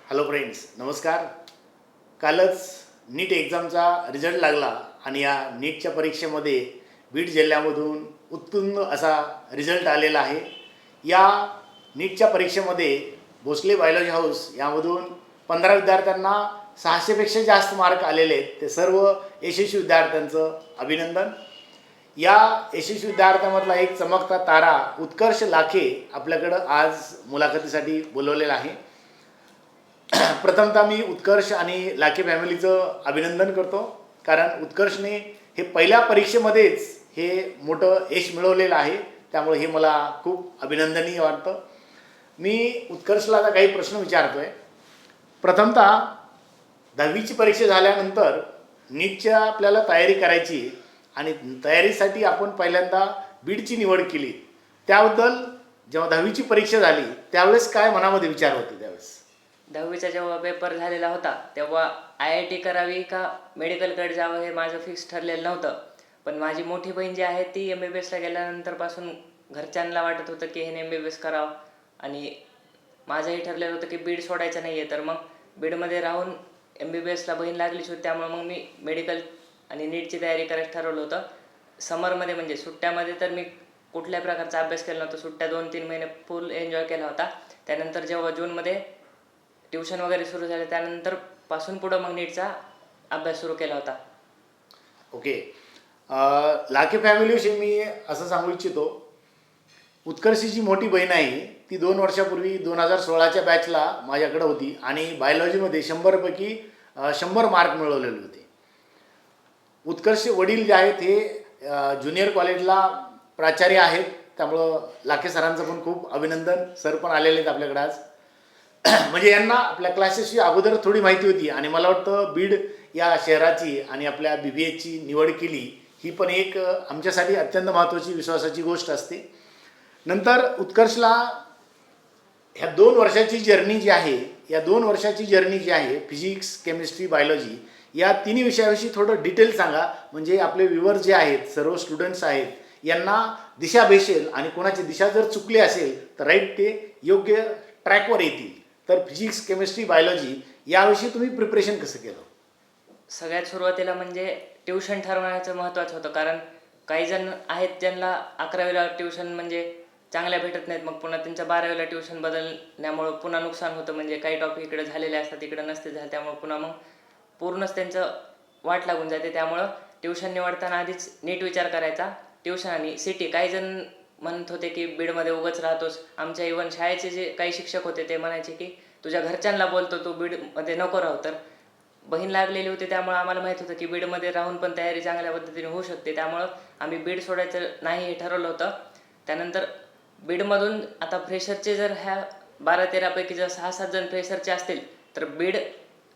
Hello friends, नमस्कार. कालच नीट एक्झामचा result लागला आणि या नीटच्या परीक्षेमध्ये बीड जिल्ह्यामधून उत्तुंग असा रिझल्ट आलेला आहे. या नीटच्या परीक्षेमध्ये भोसले बायोलॉजी हाऊस यामधून 15 विद्यार्थ्यांना 600पेक्षा जास्त मार्क आलेले आहेत. ते सर्व यशस्वी विद्यार्थ्यांचं अभिनंदन. या यशस्वी विद्यार्थ्यांमधला एक चमकता तारा उत्कर्ष लाखे आपल्याकडं आज मुलाखतीसाठी बोलवलेला आहे. प्रथमतः मी उत्कर्ष आणि लाखे फॅमिलीचं अभिनंदन करतो, कारण उत्कर्षने हे पहिल्या परीक्षेमध्येच हे मोठं यश मिळवलेलं आहे. त्यामुळे हे मला खूप अभिनंदनीय वाटतं. मी उत्कर्षला आता काही प्रश्न विचारतो आहे. प्रथमतः 10वीची परीक्षा झाल्यानंतर नीटच्या आपल्याला तयारी करायची आणि तयारीसाठी आपण पहिल्यांदा बीडची निवड केली. त्याबद्दल जेव्हा 10वीची परीक्षा झाली त्यावेळेस काय मनामध्ये विचार होते? त्यावेळेस 10वीचा जेव्हा पेपर झालेला होता तेव्हा IIT करावी का मेडिकलकडे जावं हे माझं फिक्स ठरलेलं नव्हतं. पण माझी मोठी बहीण जी आहे ती MBBSला गेल्यानंतरपासून घरच्यांना वाटत होतं की हे MBBS करावं आणि माझंही ठरलेलं होतं की बीड सोडायचं नाही आहे. तर मग बीडमध्ये राहून MBBSला बहीण लागलीच होती, त्यामुळे मग मी मेडिकल आणि नीटची तयारी करायचं ठरवलं होतं. समरमध्ये म्हणजे सुट्ट्यामध्ये तर मी कुठल्या प्रकारचा अभ्यास केला नव्हता. सुट्ट्या 2-3 महिने फुल एन्जॉय केला होता. त्यानंतर जेव्हा जूनमध्ये ट्युशन वगैरे सुरू झाले त्यानंतर पासून पुढं मग नीटचा अभ्यास सुरू केला होता. ओके. लाखे फॅमिलीविषयी मी असं सांगू इच्छितो, उत्कर्षीची मोठी बहीण आहे ती 2 वर्षापूर्वी 2016च्या बॅचला माझ्याकडे होती आणि बायोलॉजीमध्ये 100पैकी 100 मार्क मिळवलेले होते. उत्कर्ष वडील जे आहेत हे ज्युनियर कॉलेजला प्राचार्य आहेत. त्यामुळं लाखे सरांचं पण खूप अभिनंदन. सर पण आलेले आहेत आपल्याकडे आज. म्हणजे यांना आपल्या क्लासेसची अगोदर थोडी माहिती होती आणि मला वाटतं बीड या शहराची आणि आपल्या BBHची निवड केली ही पण एक आमच्यासाठी अत्यंत महत्त्वाची विश्वासाची गोष्ट असते. नंतर उत्कर्षला ह्या 2 वर्षाची जर्नी जी आहे, या 2 वर्षाची जर्नी जी आहे फिजिक्स, केमिस्ट्री, बायोलॉजी या तिन्ही विषयाविषयी थोडं डिटेल सांगा, म्हणजे आपले व्ह्युअर्स जे आहेत, सर्व स्टुडंट्स आहेत यांना दिशा भेटेल आणि कोणाची दिशा जर चुकली असेल तर राईट ते योग्य ट्रॅकवर येतील. तर फिजिक्स, केमिस्ट्री, बायोलॉजी याविषयी तुम्ही प्रिपरेशन कसं केलं? सगळ्यात सुरुवातीला म्हणजे ट्युशन ठरवण्याचं महत्त्वाचं होतं, कारण काही जण आहेत ज्यांना 11वीला ट्युशन म्हणजे चांगल्या भेटत नाहीत, मग पुन्हा त्यांच्या 12वीला ट्युशन बदलण्यामुळं पुन्हा नुकसान होतं. म्हणजे काही टॉपिक इकडे झालेले असतात, इकडे नसते झाले, त्यामुळे पुन्हा मग पूर्णच त्यांचं वाट लागून जाते. त्यामुळं ट्युशन निवडताना आधीच नीट विचार करायचा. ट्युशन आणि सिटी, काही जण म्हणत होते की बीडमध्ये उगाच राहतोस. आमच्या इव्हन शाळेचे जे काही शिक्षक होते ते म्हणायचे की तुझ्या घरच्यांना बोलतो, तू बीडमध्ये नको राहू. तर बहीण लागलेली होती त्यामुळं आम्हाला माहीत होतं की बीडमध्ये राहून पण तयारी चांगल्या पद्धतीने होऊ शकते. त्यामुळं आम्ही बीड सोडायचं नाही हे ठरवलं होतं. त्यानंतर बीडमधून आता फ्रेशरचे जर ह्या 12-13पैकी जर 6-7 जण फ्रेशरचे असतील तर बीड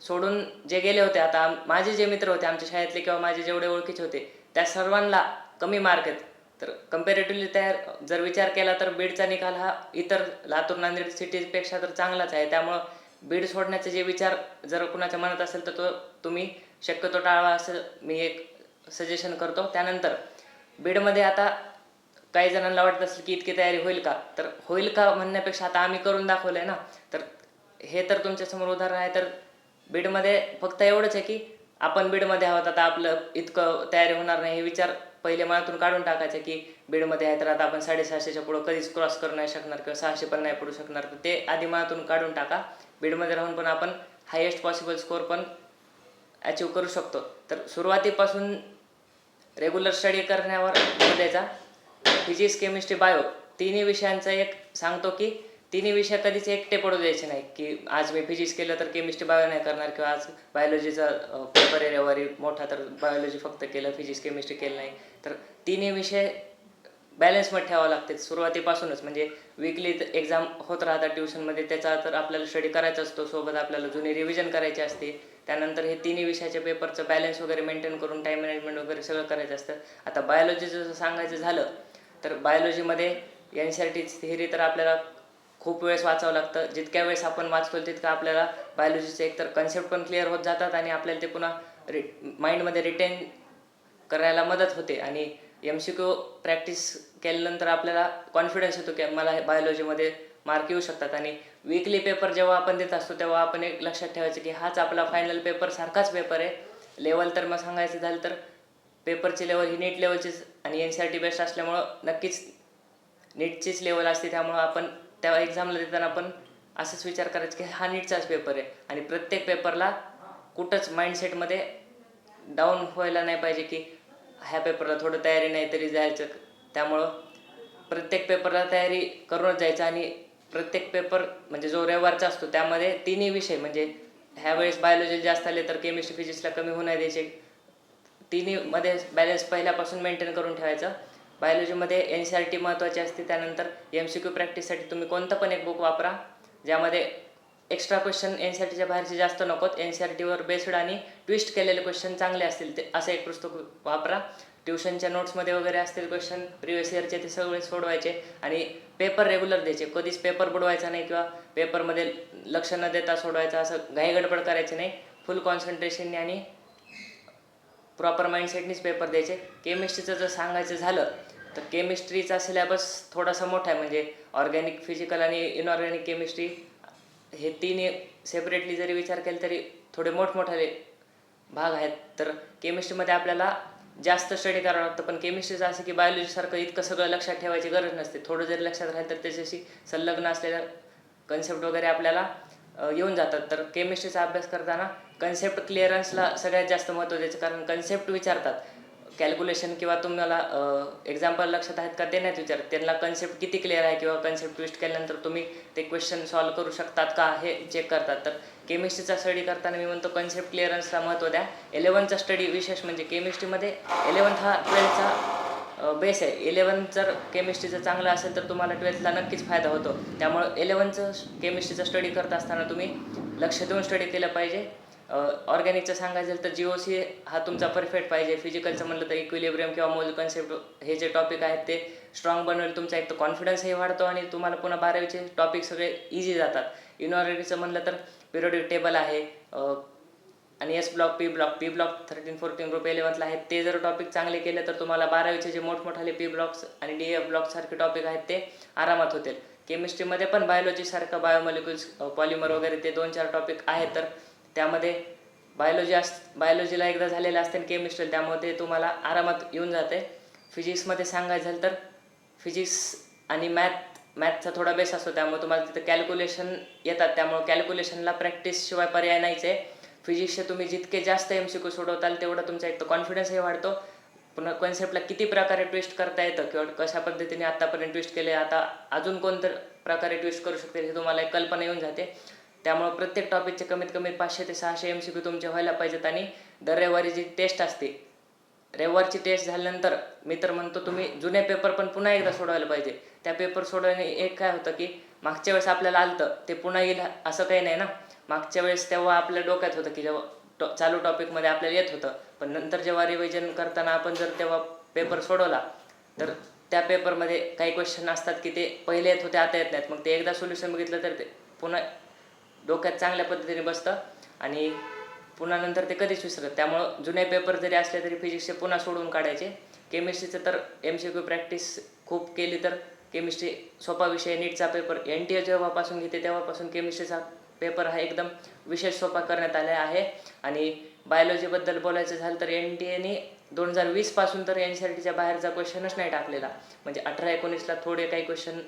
सोडून जे गेले होते, आता माझे जे मित्र होते आमच्या शाळेतले किंवा माझे जेवढे ओळखीचे होते त्या सर्वांना कमी मार्क आहेत. तर कम्पॅरेटिव्हली जर विचार केला तर बीडचा निकाल हा इतर लातूर, नांदेड सिटीजपेक्षा तर चांगलाच आहे. त्यामुळं बीड सोडण्याचे जे विचार जर कुणाच्या मनात असेल तर तो तुम्ही शक्यतो टाळवा, असं मी एक सजेशन करतो. त्यानंतर बीडमध्ये आता काही जणांना वाटत असेल की इतकी तयारी होईल का, तर होईल का म्हणण्यापेक्षा आता आम्ही करून दाखवलं आहे ना, तर हे तर तुमच्यासमोर उदाहरण आहे. तर बीडमध्ये फक्त एवढंच आहे की आपण बीडमध्ये आहोत, आता आपलं इतकं तयारी होणार नाही हे विचार पहिले मनातून काढून टाकायचे की बीडमध्ये आहे तर आता आपण 650च्या पुढं कधीच क्रॉस करू नाही शकणार किंवा 600 पण नाही पडू शकणार. तर ते आधी मनातून काढून टाका. बीडमध्ये राहून पण आपण हायेस्ट पॉसिबल स्कोअर पण अचीव करू शकतो. तर सुरुवातीपासून रेग्युलर स्टडी करण्यावर भर द्यायचा. फिजिक्स, केमिस्ट्री, बायो तिन्ही विषयांचा एक सांगतो की तिन्ही विषय कधीच एकटे पडू द्यायचे नाही की आज मी फिजिक्स केलं तर केमिस्ट्री, बायो नाही करणार किंवा आज बायोलॉजीचा पेपर आहे रविवारी मोठा तर बायोलॉजी फक्त केलं, फिजिक्स, केमिस्ट्री केलं नाही. तर तिन्ही विषय बॅलन्समध्ये ठेवावं लागते सुरुवातीपासूनच. म्हणजे विकली एक्झाम होत राहतात ट्युशनमध्ये, त्याचा तर आपल्याला स्टडी करायचा असतो, सोबत आपल्याला जुनी रिव्हिजन करायची असते. त्यानंतर हे तिन्ही विषयाच्या पेपरचं बॅलन्स वगैरे मेंटेन करून टाईम मॅनेजमेंट वगैरे सगळं करायचं असतं. आता बायोलॉजीचं जसं सांगायचं झालं तर बायोलॉजीमध्ये NCERT थिअरी तर आपल्याला खूप वेळेस वाचावं लागतं. जितक्या वेळेस आपण वाचतो तितकं आपल्याला बायोलॉजीचे एकतर कन्सेप्ट पण क्लिअर होत जातात आणि आपल्याला ते पुन्हा माइंडमध्ये रिटेन करायला मदत होते. आणि MCQ प्रॅक्टिस केल्यानंतर आपल्याला कॉन्फिडन्स येतो की मला बायोलॉजीमध्ये मार्क येऊ शकतात. आणि वीकली पेपर जेव्हा आपण देत असतो तेव्हा आपण एक लक्षात ठेवायचं की हाच आपला फायनल पेपर सारखाच पेपर आहे. लेवल तर मग सांगायचं झालं तर पेपरची लेवल ही नीट लेवलचीच आणि NCERT बेस्ट असल्यामुळं नक्कीच नीटचीच लेवल असते. त्यामुळं आपण त्या एक्झामला देताना आपण असंच विचार करायचा की हा नीटचाच पेपर आहे आणि प्रत्येक पेपरला कुठंच माइंडसेटमध्ये डाऊन व्हायला नाही पाहिजे की ह्या पेपरला थोडं तयारी नाही तरी जायचं. त्यामुळं प्रत्येक पेपरला तयारी करूनच जायचं आणि प्रत्येक पेपर म्हणजे जो रविवारचा असतो त्यामध्ये तिन्ही विषय म्हणजे ह्यावेळेस बायोलॉजी जास्त आले तर केमिस्ट्री फिजिक्सला कमी होऊ नाही द्यायचे. तिन्हीमध्ये बॅलन्स पहिल्यापासून मेंटेन करून ठेवायचं. बायोलॉजीमध्ये NCERT महत्त्वाची असते. त्यानंतर MCQ प्रॅक्टिससाठी तुम्ही कोणतं पण एक बुक वापरा ज्यामध्ये एक्स्ट्रा क्वेश्चन NCERTच्या बाहेरचे जास्त नकोत. NCERTवर बेस्ड आणि ट्विस्ट केलेले क्वेश्चन चांगले असतील ते असं एक पुस्तक वापरा. ट्युशनच्या नोट्समध्ये वगैरे असतील क्वेश्चन प्रिव्हियस इयरचे ते सगळे सोडवायचे आणि पेपर रेग्युलर द्यायचे. कधीच पेपर बुडवायचा नाही किंवा पेपरमध्ये लक्ष न देता सोडवायचं असं घाईगडबड करायची नाही. फुल कॉन्सन्ट्रेशनने आणि प्रॉपर माइंडसेटनीच पेपर द्यायचे. केमिस्ट्रीचं जर सांगायचं झालं तर केमिस्ट्रीचा सिलेबस थोडासा मोठा आहे. म्हणजे ऑर्गॅनिक, फिजिकल आणि इनऑर्गॅनिक केमिस्ट्री हे तिन्ही सेपरेटली जरी विचार केला तरी थोडे मोठमोठाले भाग आहेत. तर केमिस्ट्रीमध्ये आपल्याला जास्त स्टडी करावं लागतं. पण केमिस्ट्रीचं असं की बायोलॉजीसारखं इतकं सगळं लक्षात ठेवायची गरज नसते. थोडं जरी लक्षात राहिलं तर त्याच्याशी संलग्न असलेल्या कन्सेप्ट वगैरे आपल्याला येऊन जातात. तर केमिस्ट्रीचा अभ्यास करताना कन्सेप्ट क्लिअरन्सला सगळ्यात जास्त महत्त्व द्यायचं. कारण कन्सेप्ट विचारतात, कॅल्क्युलेशन किंवा तुम्हाला एक्झाम्पल लक्षात आहेत का ते नाहीत विचारत. त्यांना कन्सेप्ट किती क्लिअर आहे किंवा कन्सेप्ट ट्विस्ट केल्यानंतर तुम्ही ते क्वेश्चन सॉल्व करू शकतात का हे चेक करतात. तर केमिस्ट्रीचा स्टडी करताना मी म्हणतो कन्सेप्ट क्लिअरन्सला महत्त्व द्या. 11चा स्टडी विशेष म्हणजे केमिस्ट्रीमध्ये 11th हा 12चा बेस आहे. 11 जर केमिस्ट्रीचं चांगलं असेल तर तुम्हाला 12thला नक्कीच फायदा होतो. त्यामुळं 11चं केमिस्ट्रीचा स्टडी करत असताना तुम्ही लक्ष देऊन स्टडी केलं पाहिजे. ऑर्गॅनिकचं सांगायचं झालं तर GOC हा तुमचा परफेक्ट पाहिजे. फिजिकलचं म्हणलं तर इक्विलिब्रियम किंवा मोल कन्सेप्ट हे जे टॉपिक आहेत ते स्ट्रॉंग बनवेल. तुमचा एक तर कॉन्फिडन्सही वाढतो आणि तुम्हाला पुन्हा 12वीचे टॉपिक सगळे इझी जातात. इनऑर्गॅनिकचं म्हणलं तर पिरियोडिक टेबल आहे आणि S block, P block 13, 14 group 11thला आहेत. ते जर टॉपिक चांगले केले तर तुम्हाला 12वीचे जे मोठमोठाले P ब्लॉक्स आणि DF ब्लॉकसारखे टॉपिक आहेत ते आरामात होतील. केमिस्ट्रीमध्ये पण बायोलॉजीसारखं बायोमॉलिक्युल्स, पॉलिमर वगैरे ते 2-4 टॉपिक आहेत. तर त्यामध्ये बायोलॉजीला एकदा झालेलं असते आणि केमिस्ट्रीला, त्यामुळे ते तुम्हाला आरामात येऊन जाते. फिजिक्समध्ये सांगायचं झालं तर फिजिक्स आणि मॅथचा थोडा बेस असतो. त्यामुळे तुम्हाला तिथं कॅल्क्युलेशन येतात. त्यामुळे कॅल्क्युलेशनला प्रॅक्टिसशिवाय पर्याय नाहीच आहे. फिजिक्सचे तुम्ही जितके जास्त MCQ सोडवताल तेवढं तुमचा एक तर कॉन्फिडन्सही वाढतो. पुन्हा कन्सेप्टला किती प्रकारे ट्विस्ट करता येतं किंवा कशा पद्धतीने आत्तापर्यंत ट्विस्ट केले, आता अजून कोणत्या प्रकारे ट्विस्ट करू शकते हे तुम्हाला एक कल्पना येऊन जाते. त्यामुळं प्रत्येक टॉपिकचे कमीत कमी 500 ते 600 MCQ तुमचे व्हायला पाहिजेत. आणि दर रविवारी जी टेस्ट असते, रविवारची टेस्ट झाल्यानंतर मी तर म्हणतो तुम्ही जुने पेपर पण पुन्हा एकदा सोडवायला पाहिजे. त्या पेपर सोडवणे एक काय होतं की मागच्या वेळेस आपल्याला आलं ते पुन्हा येईल असं काही नाही ना. मागच्या वेळेस तेव्हा आपल्या डोक्यात होतं की जेव्हा चालू टॉपिकमध्ये आपल्याला येत होतं, पण नंतर जेव्हा रिव्हिजन करताना आपण जर तेव्हा पेपर सोडवला तर त्या पेपरमध्ये काही क्वेश्चन असतात की ते पहिले येत होते आता येत नाहीत. मग ते एकदा सोल्युशन बघितलं तर ते पुन्हा डोक्यात चांगल्या पद्धतीने बसतं आणि पुन्हा नंतर ते कधीच विसरत. त्यामुळं जुने पेपर जरी असले तरी फिजिक्सचे पुन्हा सोडून काढायचे. केमिस्ट्रीचं तर MCQ प्रॅक्टिस खूप केली तर केमिस्ट्री सोपा विषय. नीटचा पेपर NTA जेव्हापासून घेते तेव्हापासून केमिस्ट्रीचा पेपर हा एकदम विशेष सोपा करण्यात आला आहे. आणि बायोलॉजीबद्दल बोलायचं झालं तर NTAने 2020 पासून तर NCERTच्या बाहेरचा क्वेश्चनच नाही टाकलेला. म्हणजे 18-19ला थोडे काही क्वेश्चन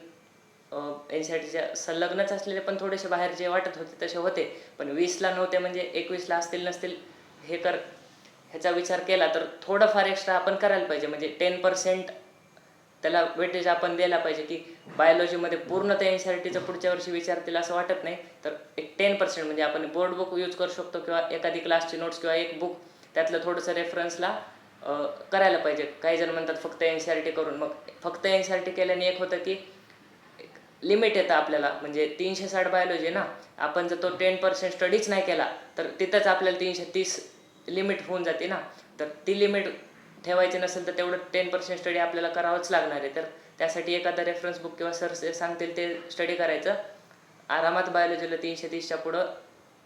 NCERTच्या संलग्नच असलेले पण थोडेसे बाहेर जे वाटत होते तसे होते, पण 20ला नव्हते. म्हणजे 21ला असतील नसतील ह्याचा विचार केला तर थोडंफार एक्स्ट्रा आपण करायला पाहिजे. म्हणजे 10% त्याला वेटेज आपण द्यायला पाहिजे की बायोलॉजीमध्ये पूर्ण ते NCERTचं पुढच्या वर्षी विचारतील असं वाटत नाही. तर एक 10% म्हणजे आपण बोर्ड बुक यूज करू शकतो किंवा एखादी क्लासची नोट्स किंवा एक बुक त्यातलं थोडंसं रेफरन्सला करायला पाहिजे. काही जण म्हणतात फक्त NCERT करून, मग फक्त NCERT केल्याने एक होतं की लिमिट येतं आपल्याला. म्हणजे 360 बायोलॉजी ना, आपण जर तो 10% स्टडीच नाही केला तर तिथंच आपल्याला 330 लिमिट होऊन जाते ना. तर ती लिमिट ठेवायची नसेल तर तेवढं 10% स्टडी आपल्याला करावंच लागणार आहे. तर त्यासाठी एखादा रेफरन्स बुक किंवा सर सांगतील ते स्टडी करायचं. आरामात बायोलॉजीला 330च्या पुढं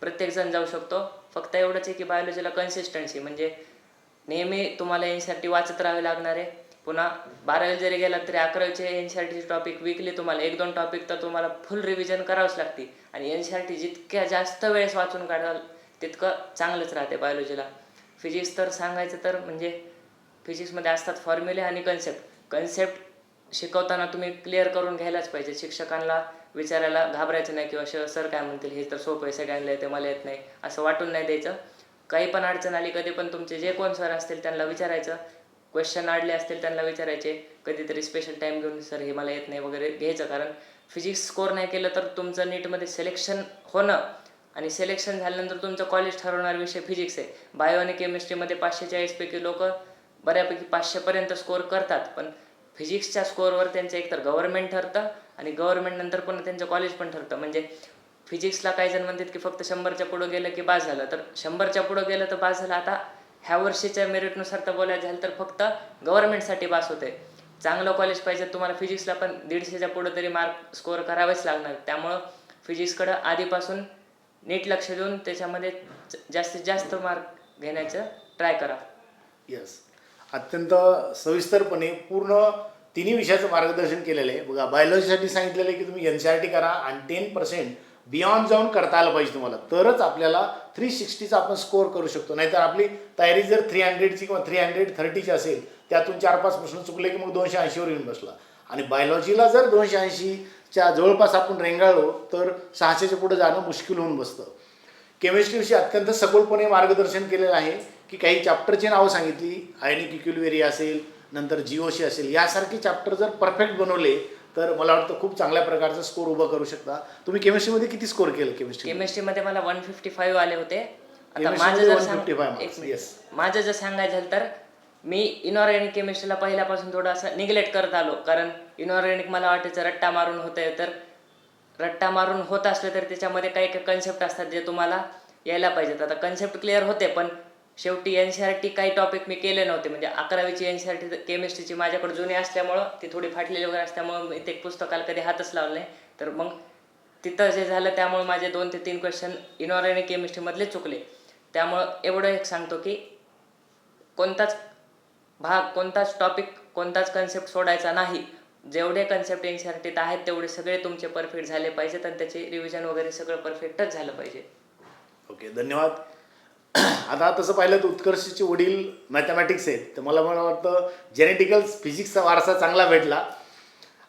प्रत्येकजण जाऊ शकतो. फक्त एवढंच आहे की बायोलॉजीला कन्सिस्टन्सी म्हणजे नेहमी तुम्हाला NCERT वाचत राहावे लागणार आहे. पुन्हा 12वी जरी गेलात तरी 11वीचे एन सी आर टीचे टॉपिक वीकली तुम्हाला 1-2 टॉपिक तर तुम्हाला फुल रिव्हिजन करावंच लागते. आणि एन सी आर टी जितक्या जास्त वेळेस वाचून काढाल तितकं चांगलंच राहते बायोलॉजीला. फिजिक्स तर सांगायचं तर म्हणजे फिजिक्समध्ये असतात फॉर्म्युले आणि कन्सेप्ट शिकवताना तुम्ही क्लिअर करून घ्यायलाच पाहिजे. शिक्षकांना विचारायला घाबरायचं नाही किंवा सर काय म्हणतील हे तर सोपं आहे सगळ्यांना येते मला येत नाही असं वाटून नाही द्यायचं. काही पण अडचण आली कधी पण तुमचे जे कोण सर असतील त्यांना विचारायचं. क्वेश्चन अडले असतील त्यांना विचारायचे. कधीतरी स्पेशल टाईम घेऊन सर हे मला येत नाही वगैरे घ्यायचं. कारण फिजिक्स स्कोअर नाही केलं तर तुमचं नीटमध्ये सिलेक्शन होणं आणि सिलेक्शन झाल्यानंतर तुमचं कॉलेज ठरवणारा विषय फिजिक्स आहे. बायो आणि केमिस्ट्रीमध्ये 540पैकी लोक बऱ्यापैकी 500पर्यंत स्कोअर करतात. पण फिजिक्सच्या स्कोअरवर त्यांचं एकतर गव्हर्नमेंट ठरतं आणि गव्हर्नमेंटनंतर पुन्हा त्यांचं कॉलेज पण ठरतं. म्हणजे फिजिक्सला काही जण म्हणतात की फक्त 100च्या पुढं गेलं की बास झालं. तर 100च्या पुढं गेलं तर बास झालं. आता ह्या वर्षीच्या मेरिटनुसार तर बोलायचं झालं तर फक्त गव्हर्नमेंटसाठी बास होते. चांगलं कॉलेज पाहिजे तुम्हाला फिजिक्सला पण 150च्या पुढं तरी मार्क स्कोअर करावेच लागणार. त्यामुळं फिजिक्सकडं आधीपासून नीट लक्ष देऊन त्याच्यामध्ये जास्तीत जास्त मार्क घेण्याचं ट्राय करा. यस, अत्यंत सविस्तरपणे पूर्ण तिन्ही विषयाचं मार्गदर्शन केलेलं आहे. बघा, बायोलॉजीसाठी सांगितलेलं आहे की तुम्ही एन सी आर टी करा आणि 10% बियॉन्ड जाऊन करता आलं पाहिजे तुम्हाला, तरच आपल्याला 360चा आपण स्कोअर करू शकतो. नाहीतर आपली तयारी जर 300ची किंवा 330ची असेल, त्यातून 4-5 प्रश्न चुकले की मग 280वर येऊन बसला. आणि बायोलॉजीला जर 280च्या जवळपास आपण रेंगाळलो तर 600च्या पुढे जाणं मुश्किल होऊन बसतं. केमिस्ट्रीविषयी अत्यंत सखोलपणे मार्गदर्शन केलेलं आहे की काही चॅप्टरची नावं सांगितली, आयनिक इक्विलिब्रियम असेल, नंतर जीओसी असेल, यासारखे चॅप्टर जर परफेक्ट बनवले तर मला वाटतं खूप चांगल्या प्रकारचा स्कोर उभा करू शकता. तुम्ही केमिस्ट्रीमध्ये किती स्कोर केलं? केमिस्ट्रीमध्ये मला 155 आले होते. आता केमिस्ट्रीमध्ये माझं 155 marks, yes. माझं जर सांगायचं झालं तर मी इनऑर्गॅनिक केमिस्ट्रीला पहिल्यापासून थोडं असं निग्लेक्ट करत आलो. कारण इनऑर्गॅनिक मला वाटायचं रट्टा मारून होतंय. तर रट्टा मारून होत असलं तर त्याच्यामध्ये काही काही कन्सेप्ट असतात जे तुम्हाला यायला पाहिजेत. आता कन्सेप्ट क्लिअर होते पण शेवटी एन सी आर टी काही टॉपिक मी केले नव्हते. म्हणजे 11वीची एन सी आर टी केमिस्ट्रीची माझ्याकडे जुनी असल्यामुळं ती थोडी फाटलेली वगैरे असल्यामुळं मी ते पुस्तकाला कधी हातच लावला नाही. तर मग तिथं जे झालं त्यामुळे माझे 2 ते 3 क्वेश्चन इनऑर्गॅनिक केमिस्ट्रीमधले चुकले. त्यामुळं एवढं एक सांगतो की कोणताच भाग, कोणताच टॉपिक, कोणताच कन्सेप्ट सोडायचा नाही. जेवढे कन्सेप्ट एन सी आर टीत आहेत तेवढे सगळे तुमचे परफेक्ट झाले पाहिजेत आणि त्याचे रिव्हिजन वगैरे सगळं परफेक्टच झालं पाहिजे. ओके, धन्यवाद. आता तसं पाहिलं तर उत्कर्षचे वडील मॅथमॅटिक्स आहेत, तर मला वाटतं जेनेटिकल फिजिक्सचा वारसा चांगला भेटला.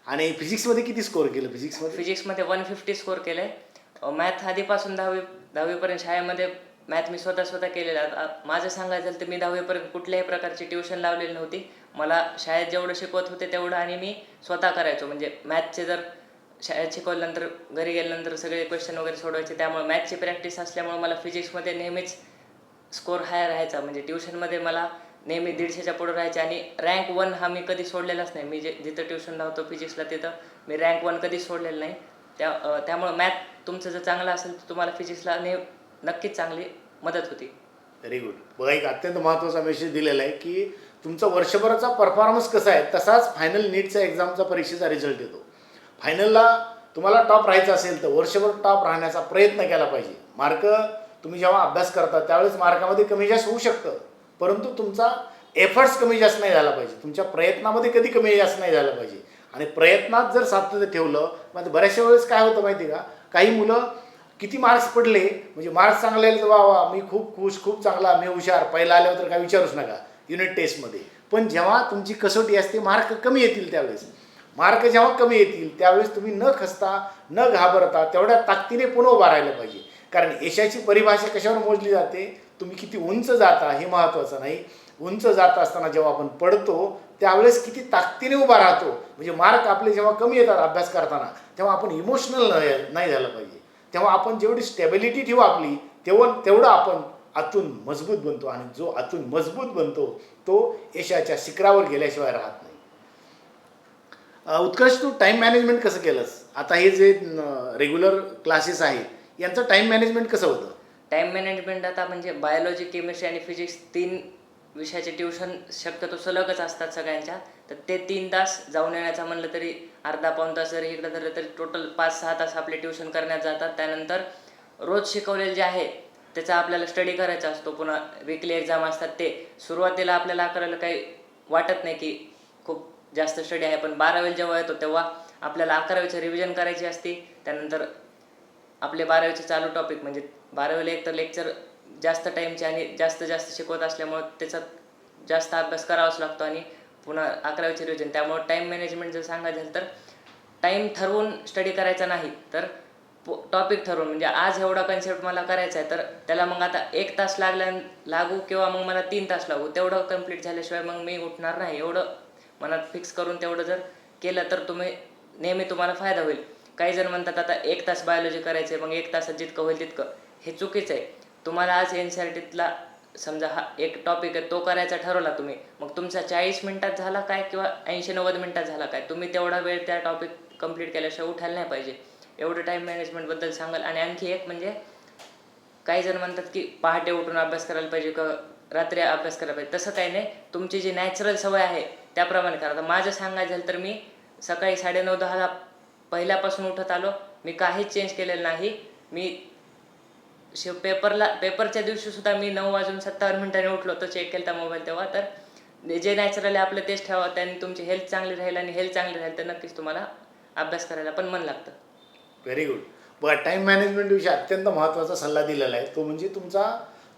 आणि फिजिक्समध्ये किती स्कोअर केलं? फिजिक्समध्ये 150 स्कोअर केलं आहे. मॅथ आधीपासून 10वीपर्यंत शाळेमध्ये मॅथ मी स्वतः केलेलं. माझं सांगायचं झालं तर मी 10वीपर्यंत कुठल्याही प्रकारची ट्युशन लावलेली नव्हती. मला शाळेत जेवढं शिकवत होते तेवढं आणि मी स्वतः करायचो. म्हणजे मॅथचे जर शाळेत शिकवल्यानंतर घरी गेल्यानंतर सगळे क्वेश्चन वगैरे सोडवायचे. त्यामुळे मॅथची प्रॅक्टिस असल्यामुळे मला फिजिक्समध्ये नेहमीच स्कोअर हाय राहायचा. म्हणजे ट्युशनमध्ये मला नेहमी 150च्या पुढं राहायचे आणि रँक 1 हा मी कधी सोडलेलाच नाही. मी जिथं ट्युशन लावतो फिजिक्सला तिथं मी रँक 1 कधीच सोडलेलं नाही. त्यामुळं मॅथ तुमचं जर चांगलं असेल तर तुम्हाला फिजिक्सला नक्कीच चांगली मदत होती. Very good. बघा, एक अत्यंत महत्त्वाचा मेसेज दिलेला आहे की तुमचा वर्षभराचा परफॉर्मन्स कसा आहे तसाच फायनल नीटचा एक्झामचा परीक्षेचा रिझल्ट येतो. फायनलला तुम्हाला टॉप राहायचं असेल तर वर्षभर टॉप राहण्याचा प्रयत्न केला पाहिजे. मार्क तुम्ही जेव्हा अभ्यास करता त्यावेळेस मार्कामध्ये कमी जास्त होऊ शकतं, परंतु तुमचा एफर्ट्स कमी जास्त नाही झाला पाहिजे. तुमच्या प्रयत्नामध्ये कधी कमी जास्त नाही झाला पाहिजे. आणि प्रयत्नात जर सातत्य ठेवलं, मग बऱ्याचशा वेळेस काय होतं माहिती आहे का, काही मुलं किती मार्क्स पडले म्हणजे मार्क्स चांगले आले तर वा मी खूप खुश, खूप चांगला, मी हुशार, पहिला आल्यावर तर काय विचारूच नका युनिट टेस्टमध्ये. पण जेव्हा तुमची कसोटी असते, मार्क कमी येतील त्यावेळेस, मार्क जेव्हा कमी येतील त्यावेळेस तुम्ही न खचता, न घाबरता तेवढ्या ताकदीने पुन्हा उभा राहिलं पाहिजे. कारण यशाची परिभाषा कशावर मोजली जाते? तुम्ही किती उंच जाता हे महत्त्वाचं नाही. उंच जात असताना जेव्हा आपण पडतो त्यावेळेस किती ताकदीने उभा राहतो. म्हणजे मार्क आपले जेव्हा कमी येतात अभ्यास करताना तेव्हा आपण इमोशनल नाही झालं पाहिजे. तेव्हा आपण जेवढी स्टेबिलिटी ठेवू आपली तेवढं आपण आतून मजबूत बनतो. आणि जो आतून मजबूत बनतो तो यशाच्या शिखरावर गेल्याशिवाय राहत नाही. उत्कर्ष, तू टाईम मॅनेजमेंट कसं केलंस? आता हे जे रेग्युलर क्लासेस आहेत यांचं टाईम मॅनेजमेंट कसं होतं? टाईम मॅनेजमेंट आता म्हणजे बायोलॉजी, केमिस्ट्री आणि फिजिक्स 3 विषयाचे ट्युशन शक्यतो सलगच असतात सगळ्यांच्या. तर ते 3 तास जाऊन येण्याचा म्हणलं तरी अर्धा-पाऊण तास जरी इकडं धरलं तरी टोटल 5-6 तास आपले ट्युशन करण्यात जातात. त्यानंतर रोज शिकवलेलं जे आहे त्याचा आपल्याला स्टडी करायचा असतो. पुन्हा वीकली एक्झाम असतात. ते सुरुवातीला आपल्याला करायला काही वाटत नाही की खूप जास्त स्टडी आहे. पण 12वीला जेव्हा येतो तेव्हा आपल्याला 11वीचं रिव्हिजन करायची असते. त्यानंतर आपले 12वीचे चालू टॉपिक म्हणजे 12वीला एक तर लेक्चर जास्त टाईमचे आणि जास्त जास्त शिकवत असल्यामुळं त्याचा जास्त अभ्यास करावाच लागतो आणि पुन्हा 11वीचे रिव्हिजन. त्यामुळं टाईम मॅनेजमेंट जर सांगायचं झालं तर टाईम ठरवून स्टडी करायचा नाही, तर टॉपिक ठरवून म्हणजे आज एवढा कन्सेप्ट मला करायचा आहे तर त्याला मग आता 1 तास लागू किंवा मग मला 3 तास लागू, तेवढं कंप्लीट झाल्याशिवाय मग मी उठणार नाही. एवढं मनात फिक्स करून तेवढं जर केलं तर नेहमी तुम्हाला फायदा होईल. काही जण म्हणतात आता 1 तास बायोलॉजी करायचं आहे, मग 1 तासात जितकं होईल तितकं. हे चुकीचं आहे. तुम्हाला आज NCERTतला समजा हा एक टॉपिक आहे तो करायचा ठरवला तुम्ही, मग तुमचा 40 मिनिटात झाला काय किंवा 80-90 मिनिटात झाला काय, तुम्ही तेवढा वेळ त्या टॉपिक कंप्लीट केल्याशिवाय उठायला नाही पाहिजे. एवढं टाईम मॅनेजमेंटबद्दल सांगाल. आणि आणखी एक म्हणजे काही जण म्हणतात की पहाटे उठून अभ्यास करायला पाहिजे किंवा रात्री अभ्यास करायला पाहिजे. तसं काही नाही. तुमची जी नॅचरल सवय आहे त्याप्रमाणे करा. आता माझं सांगायचं झालं तर मी सकाळी 9:30-10ला पहिल्यापासून उठत आलो. मी काहीच चेंज केलेलं नाही. मी पेपरच्या दिवशीसुद्धा मी 9:57 उठलो तर चेक केला मोबाईल तेव्हा. तर जे नॅचरली आपलं तेच ठेवा, त्याने तुमची हेल्थ चांगली राहील आणि हेल्थ चांगली राहील तर नक्कीच तुम्हाला अभ्यास करायला पण मन लागतं. Very good. बघा, टाईम मॅनेजमेंटविषयी अत्यंत महत्त्वाचा सल्ला दिलेला आहे. तो म्हणजे तुमचा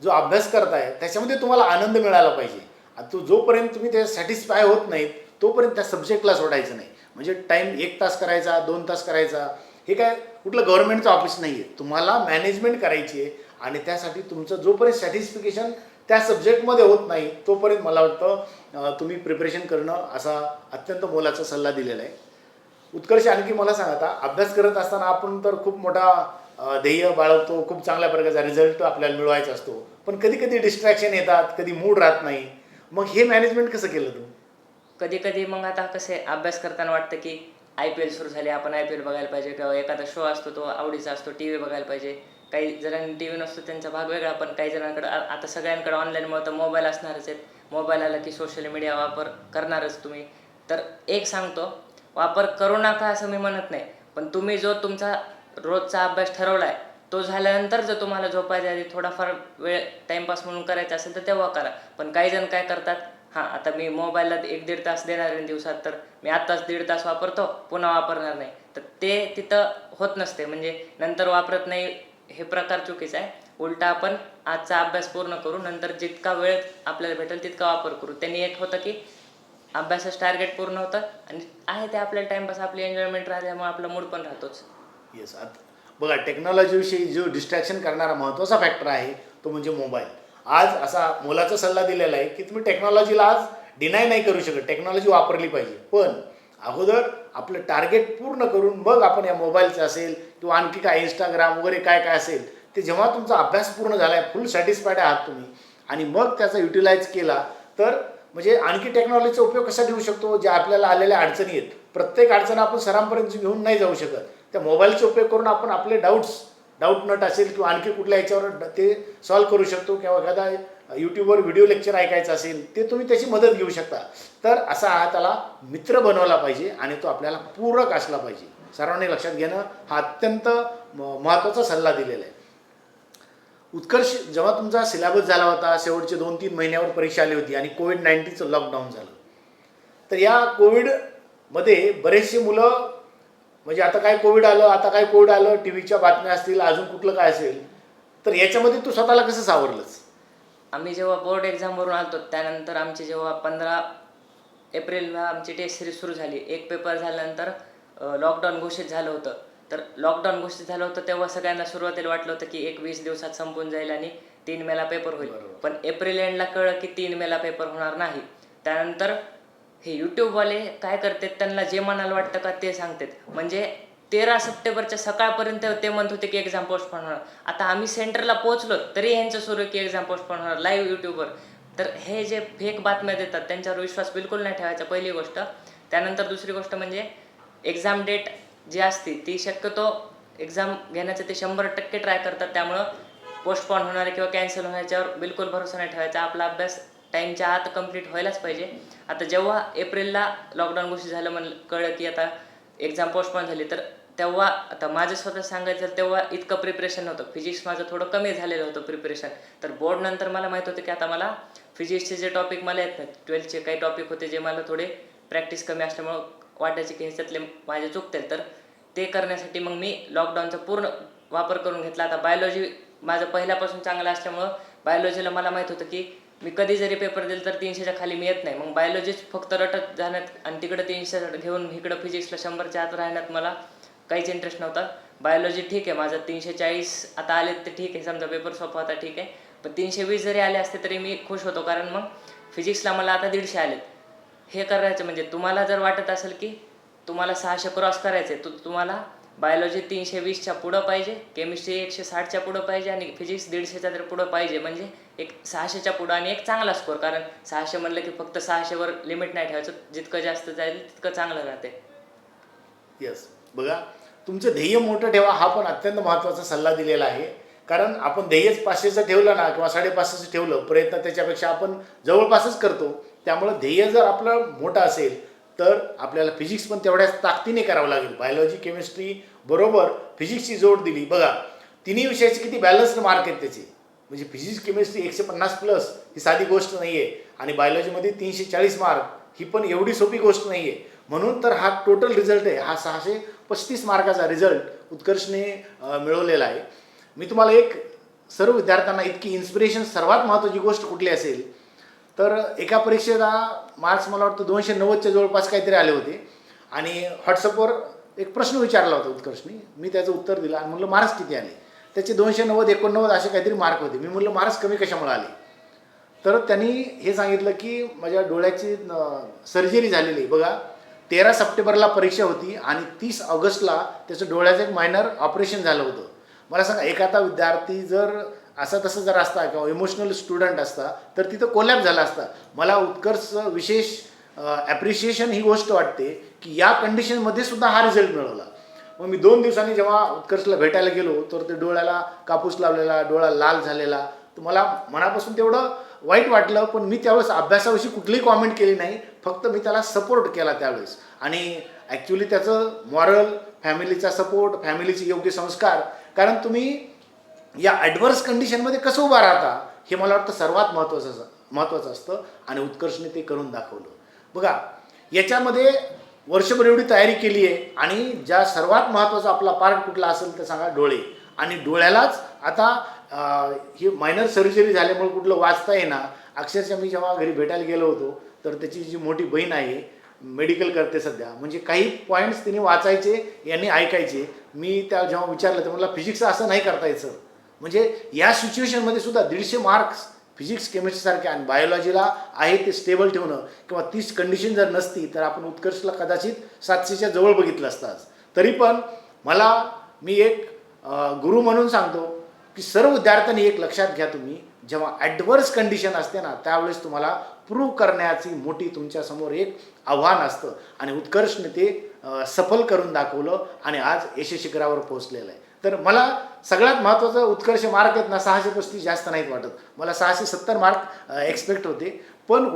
जो अभ्यास करताय त्याच्यामध्ये तुम्हाला आनंद मिळाला पाहिजे. आता जोपर्यंत तुम्ही ते सॅटिस्फाय होत नाहीत तोपर्यंत त्या सब्जेक्टला सोडायचं नाही. म्हणजे टाईम 1 तास करायचा, 2 तास करायचा, हे काय कुठलं गव्हर्नमेंटचं ऑफिस नाही आहे. तुम्हाला मॅनेजमेंट करायची आहे आणि त्यासाठी तुमचं जोपर्यंत सॅटिस्फिकेशन त्या सब्जेक्टमध्ये होत नाही तोपर्यंत मला वाटतं तुम्ही प्रिपरेशन करणं असा अत्यंत मोलाचा सल्ला दिलेला आहे. उत्कर्ष, आणखी मला सांगा, आता अभ्यास करत असताना आपण तर खूप मोठा ध्येय बाळगतो, खूप चांगल्या प्रकारचा रिझल्ट आपल्याला मिळवायचा असतो, पण कधी कधी डिस्ट्रॅक्शन येतात, कधी मूड राहत नाही. मग हे मॅनेजमेंट कसं केलं तू? कधी कधी मग आता कसं आहे, अभ्यास करताना वाटतं की IPL सुरू झाली, आपण IPL बघायला पाहिजे किंवा एखादा शो असतो तो आवडीचा असतो, TV बघायला पाहिजे. काही जणांनी TV नसतो त्यांचा भाग वेगळा, पण काही जणांकडे आता सगळ्यांकडे ऑनलाईनमुळे तर मोबाईल असणारच आहेत. मोबाईल आला की सोशल मीडिया वापर करणारच तुम्ही. तर एक सांगतो, वापर करू नका असं मी म्हणत नाही, पण तुम्ही जो तुमचा रोजचा अभ्यास ठरवला आहे तो झाल्यानंतर जर तुम्हाला झोपायच्या आधी थोडाफार वेळ टाईमपास म्हणून करायचा असेल तर तेव्हा करा. पण काही जण काय करतात, हां आता मी मोबाईलला 1-1.5 तास देणार आहे दिवसात, तर मी आत्ताच 1.5 तास वापरतो, पुन्हा वापरणार नाही. तर ते तिथं होत नसते, म्हणजे नंतर वापरत नाही हे प्रकार चुकीचा आहे. उलटा आपण आजचा अभ्यास पूर्ण करू, नंतर जितका वेळ आपल्याला भेटेल तितका वापर करू. त्यांनी एक होतं की अभ्यासाचं टार्गेट पूर्ण होतं आणि आहे ते आपल्याला टाईमपास, आपली एन्जॉयमेंट राहिल्यामुळे आपला मूड पण राहतोच. येस. आता बघा, टेक्नॉलॉजीविषयी जो डिस्ट्रॅक्शन करणारा महत्त्वाचा फॅक्टर आहे तो म्हणजे मोबाईल. आज असा मोलाचा सल्ला दिलेला आहे की तुम्ही टेक्नॉलॉजीला आज डिनाय नाही करू शकत, टेक्नॉलॉजी वापरली पाहिजे, पण अगोदर आपलं टार्गेट पूर्ण करून मग आपण या मोबाईलचं असेल किंवा आणखी काय इंस्टाग्राम वगैरे काय काय असेल ते जेव्हा तुमचा अभ्यास पूर्ण झाला आहे, फुल सॅटिस्फाईड आहात तुम्ही, आणि मग त्याचा युटिलाइज केला तर म्हणजे आणखी टेक्नॉलॉजीचा उपयोग कसा देऊ शकतो. ज्या आपल्याला आलेल्या अडचणी आहेत, प्रत्येक अडचण आपण सरांपर्यंत घेऊन नाही जाऊ शकत. त्या मोबाईलचा उपयोग करून आपण आपले डाऊट नट असेल किंवा आणखी कुठल्या याच्यावर ते सॉल्व्ह करू शकतो, किंवा एखादा यूट्यूबवर व्हिडिओ लेक्चर ऐकायचं असेल ते तुम्ही त्याची मदत घेऊ शकता. तर असा हा त्याला मित्र बनवला पाहिजे आणि तो आपल्याला पूरक असला पाहिजे. सर्वांनी लक्षात घेणं हा अत्यंत महत्त्वाचा सल्ला दिलेला आहे. उत्कर्ष, जेव्हा तुमचा सिलेबस झाला होता, शेवटचे 2-3 महिन्यावर परीक्षा आली होती आणि कोविड-19चं लॉकडाऊन झालं, तर या कोविडमध्ये बरेचसे मुलं म्हणजे आता काय कोविड आलं, टी व्हीच्या बातम्या असतील, अजून कुठलं काय असेल, तर याच्यामध्ये तू स्वतःला कसं सावरलंस? आम्ही जेव्हा बोर्ड एक्झामवरून आलतो त्यानंतर आमची जेव्हा 15 एप्रिलला आमची टेस्ट सिरीज सुरू झाली, एक पेपर झाल्यानंतर लॉकडाऊन घोषित झालं होतं. तर लॉकडाऊन घोषित झालं होतं तेव्हा सगळ्यांना सुरुवातीला वाटलं होतं की 20 दिवसात संपून जाईल आणि 3 मेला पेपर होईल. बरोबर. पण एप्रिल एंडला कळलं की 3 मेला पेपर होणार नाही. त्यानंतर हे यूट्यूबवाले काय करतात, त्यांना जे मनाला वाटतं का ते सांगतात. म्हणजे 13 सप्टेंबरच्या सकाळपर्यंत ते म्हणत होते की एक्झाम पोस्टपोन होणार. आता आम्ही सेंटरला पोहोचलो तरी यांचं सुरू की एक्झाम पोस्टपोन होणार लाईव्ह यूट्यूबवर. तर हे जे फेक बातम्या देतात त्यांच्यावर विश्वास बिलकुल नाही ठेवायचा, पहिली गोष्ट. त्यानंतर दुसरी गोष्ट म्हणजे एक्झाम डेट जी असते ती शक्यतो एक्झाम घेण्याचं ते 100% ट्राय करतात. त्यामुळं पोस्टपोन होणारे किंवा कॅन्सल होण्याच्यावर बिलकुल भरोसा नाही ठेवायचा. आपला अभ्यास टाईमच्या आत कंप्लीट व्हायलाच पाहिजे. आता जेव्हा एप्रिलला लॉकडाऊन घोषित झालं, कळलं की आता एक्झाम पोस्टपोन झाली, तर तेव्हा आता माझं स्वतः सांगायचं तर तेव्हा इतकं प्रिपरेशन नव्हतं. फिजिक्स माझं थोडं कमी झालेलं होतं प्रिपरेशन. तर बोर्ड नंतर मला माहीत होतं की आता मला फिजिक्सचे जे टॉपिक मला येत नाहीत, 12th काही टॉपिक होते जे मला थोडे प्रॅक्टिस कमी असल्यामुळं वाटायचे की ह्याच्यातले माझे चुकतील, तर ते करण्यासाठी मग मी लॉकडाऊनचा पूर्ण वापर करून घेतला. आता बायोलॉजी माझं पहिल्यापासून चांगलं असल्यामुळं बायोलॉजीला मला माहीत होतं की मी कधी जरी पेपर दिला तर 300च्या खाली मी येत नाही. मग बायोलॉजीच फक्त रटत जाण्यात आणि तिकडं 300 घेऊन इकडं फिजिक्सला 100च्या आत राहण्यात मला काहीच इंटरेस्ट नव्हता. बायोलॉजी ठीक आहे, माझं 340 आता आले तर ठीक आहे, समजा पेपर सोपा होता ठीक आहे, पण 320 जरी आले असते तरी मी खुश होतो, कारण मग फिजिक्सला मला आता 150 आलेत. हे करायचं म्हणजे तुम्हाला जर वाटत असेल की तुम्हाला 600 क्रॉस करायचे, तर तुम्हाला बायोलॉजी 320च्या पुढं पाहिजे, केमिस्ट्री 160च्या पुढं पाहिजे आणि फिजिक्स 150च्या तर पुढं पाहिजे, म्हणजे एक 600च्या पुढं आणि एक चांगला स्कोर. कारण 600 म्हणलं की फक्त 600वर लिमिट नाही ठेवायचं, जितकं जास्त जाईल तितकं चांगलं राहते. येस, बघा, तुमचं ध्येय मोठं ठेवा, हा पण अत्यंत महत्त्वाचा सल्ला दिलेला आहे. कारण आपण ध्येयच 500चं ठेवलं ना किंवा 550चं ठेवलं, प्रयत्न त्याच्यापेक्षा आपण जवळपासच करतो. त्यामुळं ध्येय जर आपलं मोठं असेल तर आपल्याला फिजिक्स पण तेवढ्याच ताकदीने करावं लागेल. बायोलॉजी केमिस्ट्री बरोबर फिजिक्सची जोड दिली, बघा तिन्ही विषयाचे किती बॅलन्स्ड मार्क आहेत त्याचे. म्हणजे फिजिक्स केमिस्ट्री 150+ ही साधी गोष्ट नाही आहे, आणि बायोलॉजीमध्ये 340 मार्क ही पण एवढी सोपी गोष्ट नाही आहे. म्हणून तर हा टोटल रिझल्ट आहे, हा 635 मार्काचा रिझल्ट उत्कर्षने मिळवलेला आहे. मी तुम्हाला एक, सर्व विद्यार्थ्यांना इतकी इन्स्पिरेशन, सर्वात महत्त्वाची गोष्ट कुठली असेल तर एका परीक्षेला मार्क्स मला वाटतं 290च्या जवळपास काहीतरी आले होते, आणि व्हॉट्सअपवर एक प्रश्न विचारला होता उत्कर्षने. मी त्याचं उत्तर दिलं आणि म्हणलं मार्क्स किती आले. त्याचे 290, 89 असे काहीतरी मार्क होते. मी म्हणलं मार्क्स कमी कशामुळे आले, तर त्यांनी हे सांगितलं की माझ्या डोळ्याची सर्जरी झालेली. बघा, 13 सप्टेंबरला परीक्षा होती आणि 30 ऑगस्टला त्याचं डोळ्याचं एक मायनर ऑपरेशन झालं होतं. मला सांगा, एखादा विद्यार्थी जर असा तसं जर असता किंवा इमोशनल स्टुडंट असता तर तिथं कोलॅप झाला असता. मला उत्कर्ष विशेष ॲप्रिशिएशन ही गोष्ट वाटते की या कंडिशनमध्ये सुद्धा हा रिझल्ट मिळवला. मग मी 2 दिवसांनी जेव्हा उत्कर्षला भेटायला गेलो तर ते डोळ्याला कापूस लावलेला, डोळा लाल झालेला, तर मला मनापासून तेवढं वाईट वाटलं. पण मी त्यावेळेस अभ्यासाविषयी कुठलीही कॉमेंट केली नाही, फक्त मी त्याला सपोर्ट केला त्यावेळेस. आणि ॲक्च्युली त्याचं मॉरल, फॅमिलीचा सपोर्ट, फॅमिलीचे योग्य संस्कार, कारण तुम्ही या ॲडव्हर्स कंडिशनमध्ये कसं उभा राहता हे मला वाटतं सर्वात महत्त्वाचं असतं, आणि उत्कर्षने ते करून दाखवलं. बघा, याच्यामध्ये वर्षभर एवढी तयारी केली आहे, आणि ज्या सर्वात महत्त्वाचा आपला पार्ट कुठला असेल तर सांगा, डोळे. आणि डोळ्यालाच आता ही मायनर सर्जरी झाल्यामुळे कुठलं वाचता येणार. अक्षरशः मी जेव्हा घरी भेटायला गेलो होतो तर त्याची जी मोठी बहीण आहे, मेडिकल करते सध्या, म्हणजे काही पॉईंट्स तिने वाचायचे, यांनी ऐकायचे. मी त्या जेव्हा विचारलं तर मला फिजिक्स असं नाही करता यायचं. म्हणजे या सिच्युएशनमध्ये सुद्धा 150 मार्क्स फिजिक्स केमिस्ट्रीसारख्या आणि बायोलॉजीला आहे ते स्टेबल ठेवणं, किंवा तीच कंडिशन जर नसती तर आपण उत्कर्षला कदाचित 700च्या जवळ बघितलं असताच. तरी पण मी एक गुरु म्हणून सांगतो की सर्व विद्यार्थ्यांनी एक लक्षात घ्या, तुम्ही जेव्हा ॲडव्हर्स कंडिशन असते ना त्यावेळेस तुम्हाला प्रूव्ह करण्याची मोठी तुमच्यासमोर एक आव्हान असतं, आणि उत्कर्षने ते सफल करून दाखवलं आणि आज यशस्वी शिखरावर पोहोचलेलं आहे. तर मला सगळ्यात महत्त्वाचं, उत्कर्ष मार्क आहेत ना 635 जास्त नाहीत वाटत, मला 670 मार्क एक्सपेक्ट होते. पण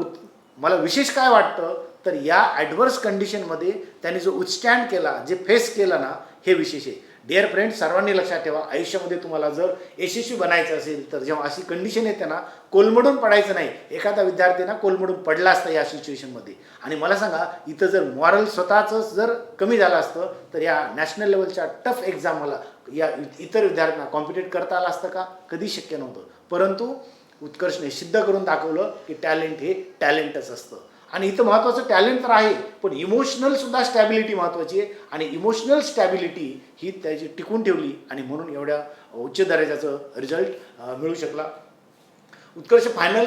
मला विशेष काय वाटतं तर या ॲडव्हर्स कंडिशनमध्ये त्यांनी जो विथस्टँड केला, जे फेस केलं ना, हे विशेष आहे. डिअर फ्रेंड्स, सर्वांनी लक्षात ठेवा, आयुष्यामध्ये तुम्हाला जर यशस्वी बनायचं असेल तर जेव्हा अशी कंडिशन येते ना, कोलमडून पडायचं नाही. एखादा विद्यार्थी ना कोलमडून पडला असता या सिच्युएशनमध्ये, आणि मला सांगा, इथं जर मॉरल स्वतःच जर कमी झालं असतं तर या नॅशनल लेवलच्या टफ एक्झाम मला या इतर विद्यार्थ्यांना कॉम्पिटेट करता आलं असतं का? कधी शक्य नव्हतं. परंतु उत्कर्षने सिद्ध करून दाखवलं की टॅलेंट हे टॅलेंटच असतं. आणि इथं महत्त्वाचं टॅलेंट तर आहे, पण इमोशनलसुद्धा स्टॅबिलिटी महत्त्वाची आहे, आणि इमोशनल स्टॅबिलिटी ही त्याची टिकून ठेवली, आणि म्हणून एवढ्या उच्च दर्जाचं रिझल्ट मिळू शकला. उत्कर्ष फायनल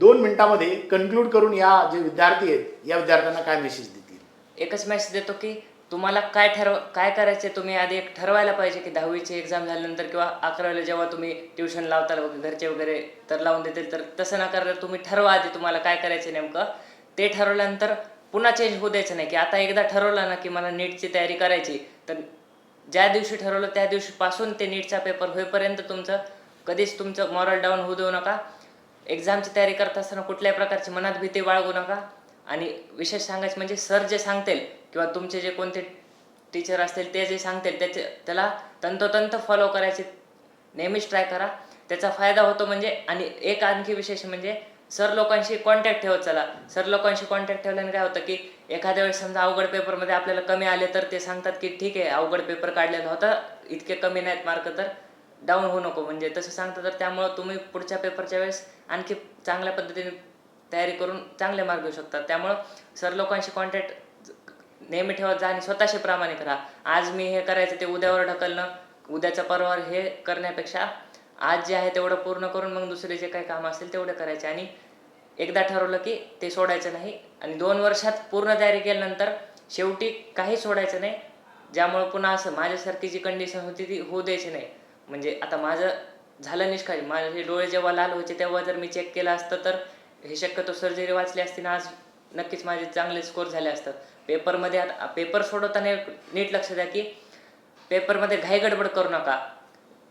2 मिनिटामध्ये कन्क्लूड करून या जे विद्यार्थी आहेत या विद्यार्थ्यांना काय मेसेज देतील? एकच मेसेज देतो की तुम्हाला काय करायचं तुम्ही आधी एक ठरवायला पाहिजे की 10वीची एक्झाम झाल्यानंतर किंवा 11वीला जेव्हा तुम्ही ट्युशन लावताल घरचे वगैरे तर लावून देतील, तर तसं न करता तुम्ही ठरवा आधी तुम्हाला काय करायचं नेमकं. ते ठरवल्यानंतर पुन्हा चेंज होऊ द्यायचं नाही, की आता एकदा ठरवलं ना की मला नीटची तयारी करायची, तर ज्या दिवशी ठरवलं त्या दिवशीपासून ते नीटचा पेपर होईपर्यंत कधीच तुमचं मॉरल डाऊन होऊ देऊ नका. एक्झामची तयारी करत असताना कुठल्याही प्रकारची मनात भीती बाळगू नका. आणि विशेष सांगायचं म्हणजे सर जे सांगतील किंवा तुमचे जे कोणते टीचर असतील ते जे सांगतील त्याला तंतोतंत फॉलो करायचे नेहमीच ट्राय करा, त्याचा फायदा होतो. म्हणजे आणि एक आणखी विशेष म्हणजे सर लोकांशी कॉन्टॅक्ट ठेवत चला. सर लोकांशी कॉन्टॅक्ट ठेवल्याने काय होतं की एखाद्या वेळेस समजा अवघड पेपरमध्ये आपल्याला कमी आले तर ते सांगतात की ठीक आहे, अवघड पेपर काढलेला होता, इतके कमी नाहीत मार्क, तर डाऊन होऊ नको, म्हणजे तसं सांगतात. तर त्यामुळं तुम्ही पुढच्या पेपरच्या वेळेस आणखी चांगल्या पद्धतीने तयारी करून चांगले मार्क घेऊ शकतात. त्यामुळं सर लोकांशी कॉन्टॅक्ट नेहमी ठेवत जा आणि स्वतःशी प्रामाणिक राहा. आज मी हे करायचं ते उद्यावर ढकलणं, उद्याच्या परवावर हे करण्यापेक्षा आज जे आहे तेवढं पूर्ण करून मग दुसरे जे काही काम असतील तेवढे करायचे आणि एकदा ठरवलं की ते सोडायचं नाही. आणि 2 वर्षात पूर्ण तयारी केल्यानंतर शेवटी काही सोडायचं नाही, ज्यामुळं पुन्हा असं माझ्यासारखी जी कंडिशन होती ती होऊ द्यायची नाही. म्हणजे आता माझं झालं निष्काळजी, माझे डोळे जेव्हा लाल व्हायचे तेव्हा जर मी चेक केलं असतं तर हे शक्यतो सर्जरी वाचली असती ना, आज नक्कीच माझे चांगले स्कोर झाले असतात. पेपरमध्ये आता पेपर सोडवताना नीट लक्ष द्या की पेपरमध्ये घाई गडबड करू नका.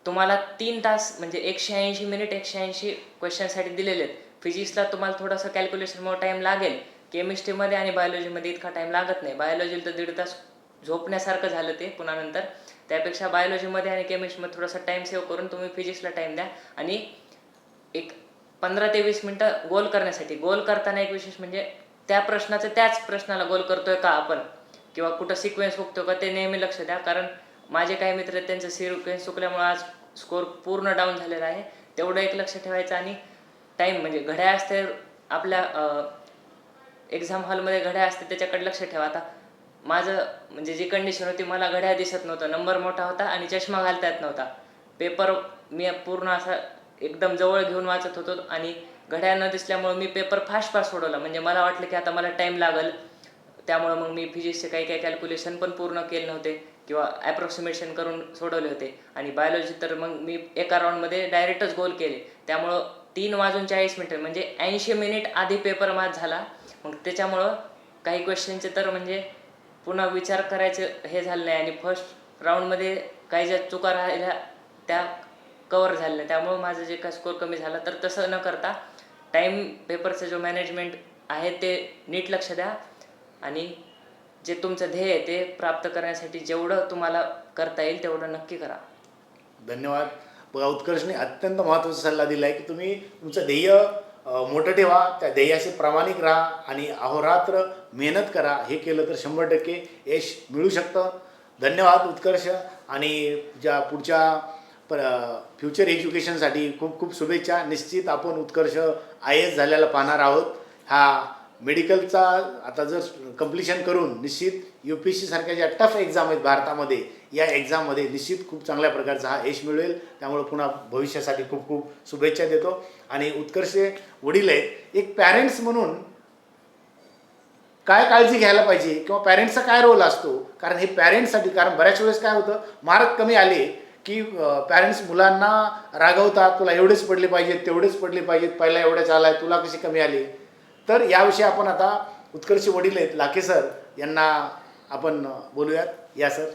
तुम्हाला 3 तास म्हणजे 180 मिनिट 180 क्वेश्चनसाठी दिलेले आहेत. फिजिक्सला तुम्हाला थोडंसं कॅल्क्युलेशनमुळे टाईम लागेल. केमिस्ट्रीमध्ये आणि बायोलॉजीमध्ये इतका टाईम लागत नाही. बायोलॉजीला तर 1.5 तास झोपण्यासारखं झालं ते पुन्हा नंतर. त्यापेक्षा बायोलॉजीमध्ये आणि केमिस्ट्रीमध्ये थोडासा टाईम सेव्ह करून तुम्ही फिजिक्सला टाईम द्या आणि एक 15 ते 20 मिनटं गोल करण्यासाठी. गोल करताना एक विशेष म्हणजे त्या प्रश्नाचं त्याच प्रश्नाला गोल करतोय का आपण, किंवा कुठं सिक्वेन्स हुकतो का, ते नेहमी लक्ष द्या. कारण माझे काही मित्र आहेत त्यांचं सिक्वेन्स चुकल्यामुळे आज स्कोर पूर्ण डाऊन झालेला आहे. तेवढं एक लक्ष ठेवायचं आणि टाईम म्हणजे घड्याळ असते आपल्या एक्झाम हॉलमध्ये, घड्याळ असते त्याच्याकडे लक्ष ठेवा. आता माझं म्हणजे जी कंडिशन होती, मला घड्याळ दिसत नव्हतं, नंबर मोठा होता आणि चष्मा घालता येत नव्हता. पेपर मी पूर्ण असा एकदम जवळ घेऊन वाचत होतो आणि घड्याळ न दिसल्यामुळं मी पेपर फास्ट सोडवला. म्हणजे मला वाटलं की आता मला टाईम लागेल, त्यामुळं मग मी फिजिक्सचे काही काही कॅल्क्युलेशन पण पूर्ण केले नव्हते किंवा ॲप्रॉक्सिमेशन करून सोडवले होते. आणि बायोलॉजी तर मग मी एका राऊंडमध्ये डायरेक्टच गोल केले. त्यामुळं 3 वाजून 40 मिनिटं म्हणजे 80 मिनिट आधी पेपर माझा झाला. मग त्याच्यामुळं काही क्वेश्चनचे तर म्हणजे पुन्हा विचार करायचं हे झालं नाही आणि फर्स्ट राऊंडमध्ये काही ज्या चुका राहिल्या त्या कवर झाल्या नाही. त्यामुळं माझं जे काय स्कोर कमी झाला, तर तसं न करता टाईम पेपरचा जो मॅनेजमेंट आहे ते नीट लक्ष द्या आणि जे तुमचं ध्येय आहे ते प्राप्त करण्यासाठी जेवढं तुम्हाला करता येईल तेवढं नक्की करा. धन्यवाद. बघा, उत्कर्षने अत्यंत महत्त्वाचा सल्ला दिला आहे की तुम्ही तुमचं ध्येय मोठं ठेवा, त्या ध्येयाशी प्रामाणिक राहा आणि अहोरात्र मेहनत करा. हे केलं तर 100% यश मिळू शकतं. धन्यवाद उत्कर्ष. आणि ज्या पुढच्या फ्युचर एज्युकेशनसाठी खूप खूप शुभेच्छा. निश्चित आपण उत्कर्ष IAS झालेला पाहणार आहोत. हा मेडिकलचा आता जर कंप्लिशन करून निश्चित UPSC सारख्या ज्या टफ एक्झाम आहेत भारतामध्ये, या एक्झाममध्ये निश्चित खूप चांगल्या प्रकारचा हा यश मिळवेल. त्यामुळे पुन्हा भविष्यासाठी खूप खूप शुभेच्छा देतो. आणि उत्कर्ष वडील आहेत, एक पॅरेंट्स म्हणून काय काळजी घ्यायला पाहिजे किंवा पॅरेंट्सचा काय रोल असतो? कारण हे पॅरेंट्ससाठी, कारण बऱ्याच वेळेस काय होतं, मार्क कमी आले की पॅरेंट्स मुलांना रागवतात, तुला एवढेच पडले पाहिजेत, तेवढेच पडले पाहिजेत, पहिला एवढ्याच आला आहे, तुला कशी कमी आली. तर याविषयी आपण आता उत्कर्ष वडील आहेत लाखे सर यांना आपण बोलूयात. या सर.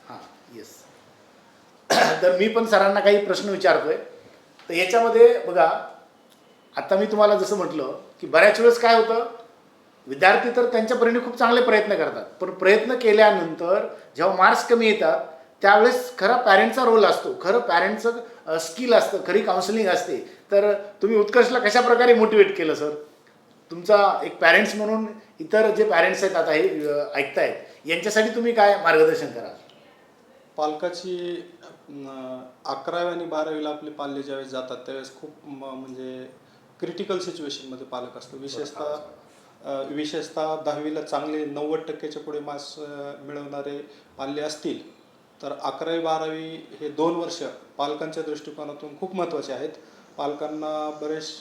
हां, येस. तर मी पण सरांना काही प्रश्न विचारतोय. तर याच्यामध्ये बघा, आता मी तुम्हाला जसं म्हटलं की बऱ्याच वेळेस काय होतं, विद्यार्थी तर त्यांच्या परीने खूप चांगले प्रयत्न करतात, पण प्रयत्न केल्यानंतर जेव्हा मार्क्स कमी येतात त्यावेळेस खरा पॅरेंटचा रोल असतो, खरं पॅरेंटचं स्किल असतं, खरी काउन्सिलिंग असते. तर तुम्ही उत्कर्षला कशा प्रकारे मोटिवेट केलं सर? तुमचा एक पॅरेंट्स म्हणून इतर जे पॅरेंट्स आहेत आता हे ऐकतायत, यांच्यासाठी तुम्ही काय मार्गदर्शन कराल? पालकाची 11वी आणि 12वीला आपले पाल्य ज्यावेळेस जातात त्यावेळेस खूप म्हणजे क्रिटिकल सिच्युएशनमध्ये पालक असतो. विशेषतः 10वीला चांगले 90%च्या पुढे मार्क्स मिळवणारे पाल्य असतील तर 11वी 12वी हे 2 वर्ष पालकांच्या दृष्टिकोनातून खूप महत्त्वाचे आहेत. पालकांना बरेच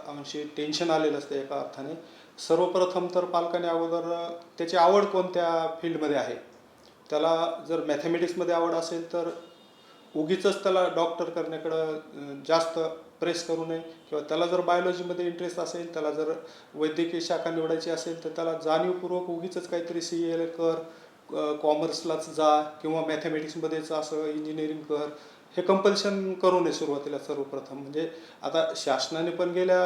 अंशी टेन्शन आलेलं असतं एका अर्थाने. सर्वप्रथम तर पालकांनी अगोदर त्याची आवड कोणत्या फील्डमध्ये आहे. त्याला जर मॅथमॅटिक्समध्ये आवड असेल तर उगीचच त्याला डॉक्टर करण्याकडं जास्त प्रेस करू नये, किंवा त्याला जर बायोलॉजीमध्ये इंटरेस्ट असेल, त्याला जर वैद्यकीय शाखा निवडायची असेल तर त्याला जाणीवपूर्वक उगीचच काहीतरी CA कर, कॉमर्सलाच जा किंवा मॅथमॅटिक्समध्येच असं इंजिनिअरिंग कर, हे कंपल्शन करू नये सुरुवातीला. सर्वप्रथम म्हणजे आता शासनाने पण गेल्या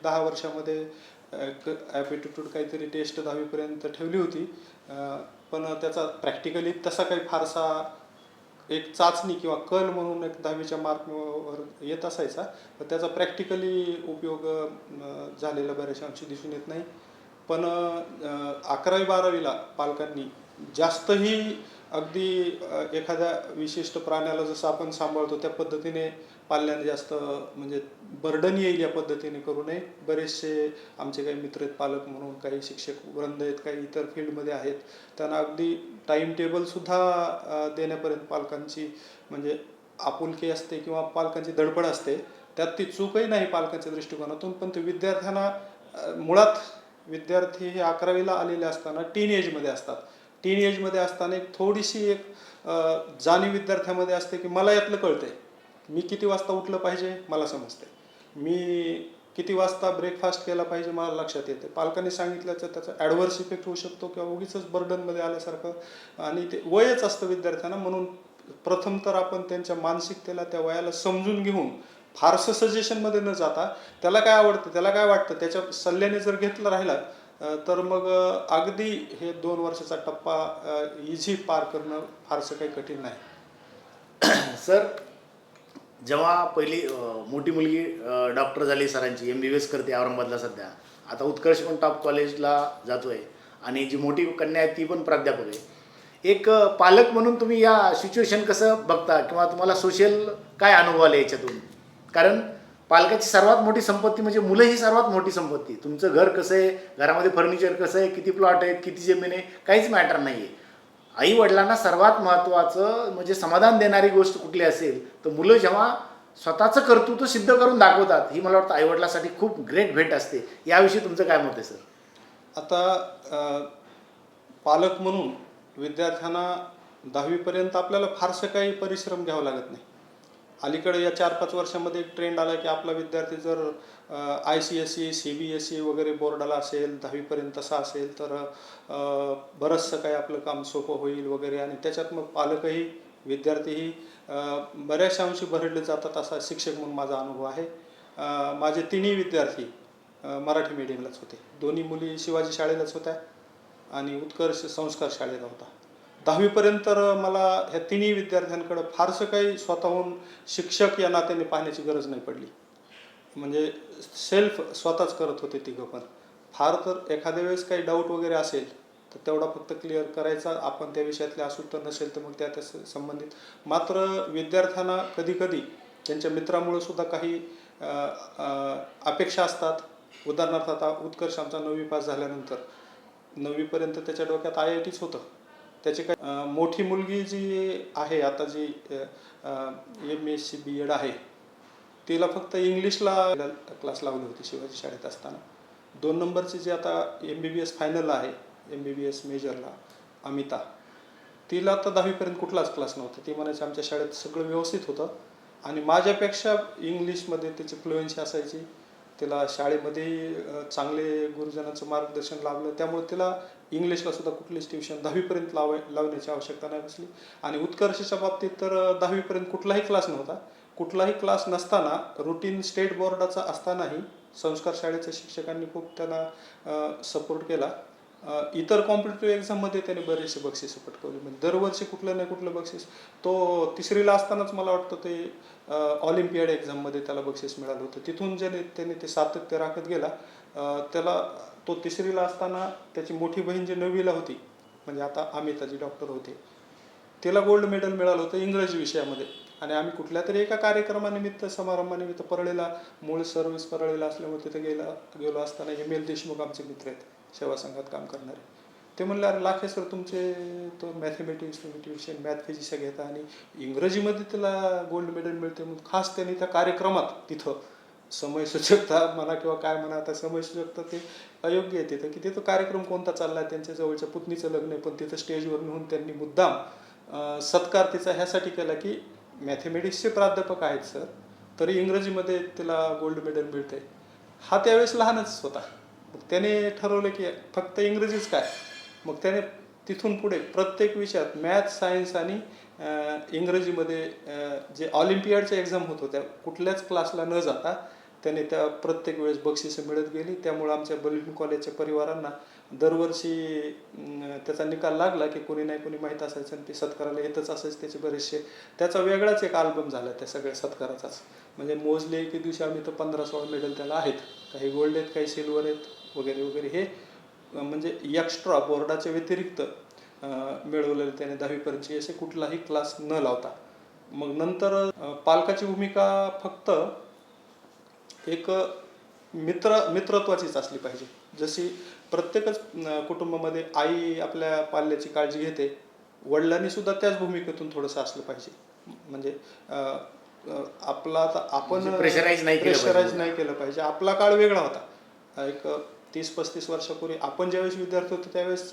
10 वर्षामध्ये ॲप्टिट्यूड काहीतरी टेस्ट 10वीपर्यंत ठेवली होती, पण त्याचा प्रॅक्टिकली तसा काही फारसा एक चाचणी किंवा कल म्हणून एक 10वीच्या मार्कवर येत असायचा, पण त्याचा प्रॅक्टिकली उपयोग झालेला बऱ्याचशा अंशी दिसून येत नाही. पण 11वी-12वीला पालकांनी जास्तही अगदी एखाद्या विशिष्ट प्राण्याला जसं आपण सांभाळतो त्या पद्धतीने पाल्याने जास्त म्हणजे बर्डन येईल या पद्धतीने करू नये. बरेचसे आमचे काही मित्र आहेत पालक म्हणून, काही शिक्षक वृंद आहेत, काही इतर फील्डमध्ये आहेत, त्यांना अगदी टाईम टेबलसुद्धा देण्यापर्यंत पालकांची म्हणजे आपुलकी असते किंवा पालकांची धडपड असते. त्यात ती चूकही नाही पालकांच्या दृष्टिकोनातून, पण ते विद्यार्थ्यांना मुळात विद्यार्थी हे 11वीला आलेले असताना टीन एजमध्ये असतात. टीन एजमध्ये असताना एक थोडीशी एक जाणीव विद्यार्थ्यामध्ये असते की मला यातलं कळतंय, मी किती वाजता उठलं पाहिजे मला समजते, मी किती वाजता ब्रेकफास्ट केला पाहिजे मला लक्षात येते. पालकांनी सांगितल्याचं त्याचा ॲडव्हर्स इफेक्ट होऊ शकतो किंवा उगीच बर्डनमध्ये आल्यासारखं आणि ते वयच असतं विद्यार्थ्यांना. म्हणून प्रथम तर आपण त्यांच्या मानसिकतेला त्या वयाला समजून घेऊन फारसं सजेशनमध्ये न जाता त्याला काय आवडतं, त्याला काय वाटतं, त्याच्या सल्ल्याने जर घेतलं राहिला तर मग अगदी हे 2 वर्षाचा टप्पा इझी पार करणं फारसं काही कठीण नाही. सर, जेव्हा पहिली मोठी मुलगी डॉक्टर झाली सरांची, MBBS करते औरंगाबादला सध्या, आता उत्कर्ष पण टॉप कॉलेजला जातोय आणि जी मोठी कन्या आहे ती पण प्राध्यापक आहे. एक पालक म्हणून तुम्ही या सिच्युएशन कसं बघता किंवा तुम्हाला सोशल काय अनुभव आले याच्यातून? कारण पालकाची सर्वात मोठी संपत्ती म्हणजे मुलं ही सर्वात मोठी संपत्ती. तुमचं घर कसं आहे, घरामध्ये फर्निचर कसं आहे, किती प्लॉट आहेत, किती जमीन आहे, काहीच मॅटर नाही आहे. आई वडिलांना सर्वात महत्त्वाचं म्हणजे समाधान देणारी गोष्ट कुठली असेल तर मुलं जेव्हा स्वतःचं कर्तृत्व सिद्ध करून दाखवतात, ही मला वाटतं आईवडिलांसाठी खूप ग्रेट भेट असते. याविषयी तुमचं काय मत आहे सर? आता पालक म्हणून विद्यार्थ्यांना 10वीपर्यंत आपल्याला फारसं काही परिश्रम घ्यावा लागत नाही. अलीकडे या 4-5 वर्षामध्ये एक ट्रेंड आला की आपला विद्यार्थी जर ICSE, CBSE वगैरे बोर्डाला असेल, 10वीपर्यंत तसा असेल तर बरंचसं काही आपलं काम सोपं होईल वगैरे, आणि त्याच्यात मग पालकही विद्यार्थीही बऱ्याचशा अंशी भरडले जातात असा शिक्षक म्हणून माझा अनुभव आहे. माझे तिन्ही विद्यार्थी मराठी मीडियमलाच होते. दोन्ही मुली शिवाजी शाळेलाच होत्या आणि उत्कर्ष संस्कार शाळेला होता. 10वीपर्यंत तर मला ह्या तिन्ही विद्यार्थ्यांकडं फारसं काही स्वतःहून शिक्षक या नात्याने पाहण्याची गरज नाही पडली. म्हणजे सेल्फ स्वतःच करत होते तिघं पण. फार तर एखाद्या वेळेस काही डाऊट वगैरे असेल तर तेवढा फक्त क्लिअर करायचा, आपण त्या विषयातले असू तर नसेल तर मग त्या संबंधित. मात्र विद्यार्थ्यांना कधीकधी त्यांच्या मित्रामुळे सुद्धा काही अपेक्षा असतात. उदाहरणार्थ आता उत्कर्ष आमचा 9वी पास झाल्यानंतर 9वीपर्यंत त्याच्या डोक्यात IITच होतं. त्याची काही मोठी मुलगी जी आहे आता जी MSc B.Ed आहे, तिला फक्त इंग्लिशला क्लास लावली होती शिवाजी शाळेत असताना. 2 नंबरची जी आता MBBS फायनलला आहे, MBBS मेजरला अमिता, तिला आता 10वीपर्यंत कुठलाच क्लास नव्हता. ती म्हणायची आमच्या शाळेत सगळं व्यवस्थित होतं आणि माझ्यापेक्षा इंग्लिशमध्ये तिची फ्लुएन्सी असायची. तिला शाळेमध्ये चांगले गुरुजनांचं मार्गदर्शन लाभलं, त्यामुळे तिला इंग्लिशला सुद्धा कुठलीच ट्युशन 10वीपर्यंत लावण्याची आवश्यकता नाही बसली. आणि उत्कर्षाच्या बाबतीत तर 10वीपर्यंत कुठलाही क्लास नव्हता. कुठलाही क्लास नसताना रुटीन स्टेट बोर्डाचा असतानाही संस्कार शाळेच्या शिक्षकांनी खूप त्यांना सपोर्ट केला. इतर कॉम्पिटिटिव्ह एक्झाममध्ये त्याने बरेचसे बक्षिसं पटकवली. म्हणजे दरवर्षी कुठलं नाही कुठलं बक्षीस. तो 3रीला असतानाच मला वाटतं ते ऑलिम्पियाड एक्झाममध्ये त्याला बक्षीस मिळालं होतं. तिथून त्याने ते सातत्य राखत गेला. त्याला तो 3रीला असताना त्याची मोठी बहीण जी 9वीला होती, म्हणजे आता अमिता जी डॉक्टर होते, तिला गोल्ड मेडल मिळालं होतं इंग्रजी विषयामध्ये. आणि आम्ही कुठल्या तरी एका कार्यक्रमानिमित्त समारंभानिमित्त परळीला, मूळ सर्व्हिस परळीला असल्यामुळे तिथे गेलो असताना ML देशमुख आमचे मित्र आहेत, सेवा संघात काम करणारे. ते म्हणले अरे लाखे सर तुमचे तो मॅथमॅटिक्स तुम्ही ट्युशन मॅथ फिजिक्स घेता आणि इंग्रजीमध्ये त्याला गोल्ड मेडल मिळते. म्हणून खास त्यांनी त्या कार्यक्रमात तिथं समयसूचकता म्हणा किंवा काय म्हणा, आता समयसूचकता ते अयोग्य आहे तिथं, की तिथं कार्यक्रम कोणता चालला आहे, त्यांच्या जवळच्या पुतणीचं लग्न आहे, पण तिथं स्टेजवर नेऊन त्यांनी मुद्दाम सत्कार तिचा ह्यासाठी केला की मॅथमॅटिक्सचे प्राध्यापक आहेत सर, तरी इंग्रजीमध्ये तिला गोल्ड मेडल मिळते. हा त्यावेळेस लहानच होता. मग त्याने ठरवलं की फक्त इंग्रजीच काय. मग त्याने तिथून पुढे प्रत्येक विषयात मॅथ, सायन्स आणि इंग्रजीमध्ये जे ऑलिम्पियाडच्या एक्झाम होत होत्या कुठल्याच क्लासला न जाता त्याने त्या प्रत्येक वेळेस बक्षिसं मिळत गेली. त्यामुळे आमच्या बलिन कॉलेजच्या परिवारांना दरवर्षी त्याचा निकाल लागला की कोणी नाही कोणी माहीत असायचं आणि ते सत्काराला येतच असायचं. त्याचे बरेचसे त्याचा वेगळाच एक अल्बम झाला त्या सगळ्या सत्काराचाच. म्हणजे मोजले एके दिवशी आम्ही तर 15-16 मेडल त्याला आहेत. काही गोल्ड आहेत, काही सिल्वर आहेत वगैरे वगैरे. हे म्हणजे एक्स्ट्रा बोर्डाच्या व्यतिरिक्त मिळवलेलं त्याने 10वीपर्यंतची असे कुठलाही क्लास न लावता. मग नंतर पालकाची भूमिका फक्त एक मित्रत्वाचीच असली पाहिजे. जशी प्रत्येकच कुटुंबामध्ये आई आपल्या पाल्याची काळजी घेते, वडिलांनी सुद्धा त्याच भूमिकेतून थोडंसं असलं पाहिजे. म्हणजे आपला आता आपण प्रेशराईज नाही केलं पाहिजे. आपला काळ वेगळा होता. एक 30-35 वर्षापूर्वी आपण ज्यावेळेस विद्यार्थी होतो त्यावेळेस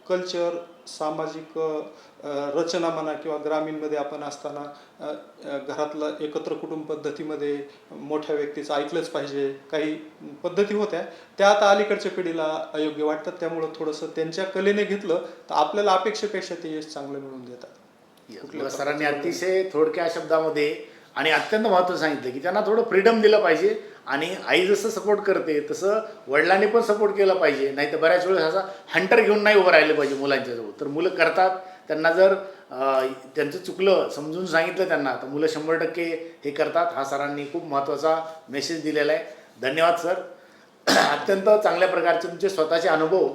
कल्चर, सामाजिक रचना म्हणा किंवा ग्रामीणमध्ये आपण असताना घरातलं एकत्र कुटुंब पद्धतीमध्ये मोठ्या व्यक्तीचं ऐकलंच पाहिजे, काही पद्धती होत्या त्या आता अलीकडच्या पिढीला अयोग्य वाटतात. त्यामुळं थोडंसं त्यांच्या कलेने घेतलं तर आपल्याला अपेक्षेपेक्षा ते यश चांगलं मिळवून देतात. सरांनी अतिशय थोडक्या शब्दामध्ये आणि अत्यंत महत्त्वाचं सांगितलं की त्यांना थोडं फ्रीडम दिलं पाहिजे. आणि आई जसं सपोर्ट करते तसं वडिलांनी पण सपोर्ट केला पाहिजे. नाही तर बऱ्याच वेळेस असा हंटर घेऊन नाही उभं राहिलं पाहिजे मुलांच्याजवळ. तर मुलं करतात. त्यांना जर त्यांचं चुकलं समजून सांगितलं त्यांना तर मुलं 100% हे करतात. हा सरांनी खूप महत्त्वाचा मेसेज दिलेला आहे. धन्यवाद सर. अत्यंत चांगल्या प्रकारचे तुमचे स्वतःचे अनुभव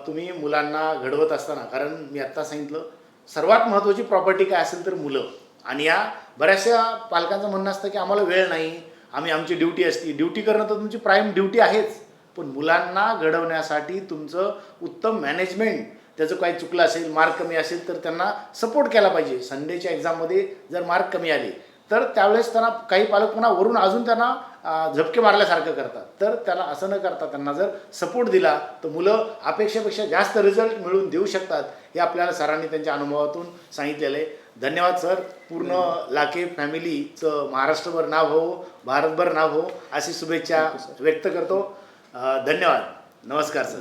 तुम्ही मुलांना घडवत असताना, कारण मी आत्ता सांगितलं सर्वात महत्त्वाची प्रॉपर्टी काय असेल तर मुलं. आणि या बऱ्याचशा पालकांचं म्हणणं असतं की आम्हाला वेळ नाही, आम्ही आमची ड्युटी असते. ड्युटी करणं तर तुमची प्राईम ड्युटी आहेच, पण मुलांना घडवण्यासाठी तुमचं उत्तम मॅनेजमेंट, त्याचं काही चुकलं असेल, मार्क कमी असेल तर त्यांना सपोर्ट केला पाहिजे. संडेच्या एक्झाममध्ये जर मार्क कमी आले तर त्यावेळेस त्यांना काही पालक पुन्हा वरून अजून त्यांना झपके मारल्यासारखं करतात. तर त्याला असं न करता त्यांना जर सपोर्ट दिला तर मुलं अपेक्षेपेक्षा जास्त रिझल्ट मिळवून देऊ शकतात. हे आपल्याला सरांनी त्यांच्या अनुभवातून सांगितलेलं आहे. धन्यवाद सर. पूर्ण लाखे फॅमिलीचं महाराष्ट्रभर नाव हो, भारतभर नाव हो अशी शुभेच्छा व्यक्त करतो. धन्यवाद. नमस्कार सर.